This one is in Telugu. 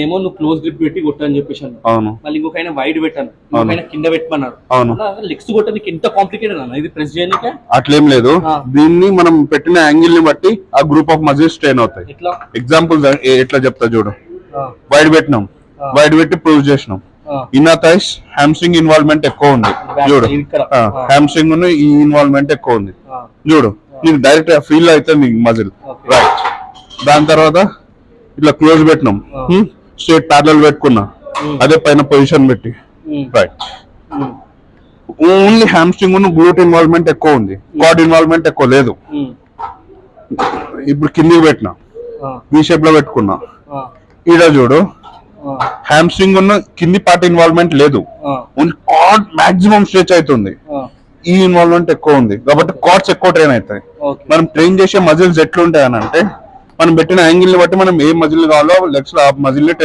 ఏమో నువ్వు క్లోజ్ గ్రిప్ పెట్టి కొట్టని చెప్పేసాను. అవును. మళ్ళీ ఇంకొక ఆయన వైడ్ పెట్టాను, ఇంకొక కింద పెట్టమన్నారు. అవును. లెగ్స్ కొట్టడానికి ఎంత కాంప్లికేటెడ్ అన్న ఇది ప్రెస్ చేయడానికి. అట్లేం లేదు, దీన్ని మనం పెట్టిన యాంగిల్ ని బట్టి ఆ గ్రూప్ ఆఫ్ మజిల్స్ ట్రైన్ అవుతాయి. ఎగ్జాంపుల్ ఎట్లా చెప్తా చూడు. వైడ్ పెట్టినాం, వైడ్ పెట్టి ప్రూవ్ చేసినాం. ఇన్నర్ థైస్ హ్యామ్స్ట్రింగ్ ఇన్వాల్వ్మెంట్ ఎక్కువ ఉంది చూడు. హ్యామ్స్ట్రింగ్ ఈ ఇన్వాల్వ్మెంట్ ఎక్కువ ఉంది చూడు. నీకు డైరెక్ట్ ఫీల్ అయితే నీకు మజిల్ రైట్. దాని తర్వాత ఇట్లా క్లోజ్ పెట్టినాం, స్ట్రేట్ ప్యారలల్ పెట్టుకున్నా, అదే పైన పొజిషన్ పెట్టి రైట్. ఓన్లీ హ్యామ్స్ట్రింగ్ గ్లూట్ ఇన్వాల్వ్మెంట్ ఎక్కువ ఉంది, క్వాడ్ ఇన్వాల్వ్మెంట్ ఎక్కువ లేదు. ఇప్పుడు కిందికి పెట్టినా, ఈ షేప్ లో పెట్టుకున్నా. ఈడ చూడు, హ్యామ్స్ట్రింగ్ ఉన్న కింది పార్ట్ ఇన్వాల్వ్మెంట్ లేదు, ఓన్లీ క్వాడ్ మాక్సిమం స్ట్రెచ్ అవుతుంది. ఈ ఇన్వాల్వ్మెంట్ ఎక్కువ ఉంది కాబట్టి క్వాడ్స్ ఎక్కువ ట్రైన్ అవుతాయి. మనం ట్రైన్ చేసే మజిల్స్ ఎట్లుంటాయి అని అంటే, మనం పెట్టిన యాంగిల్ ని బట్టి మనం ఏ మజిల్ కావాలో లెగ్స్ లో ఆ మజిల్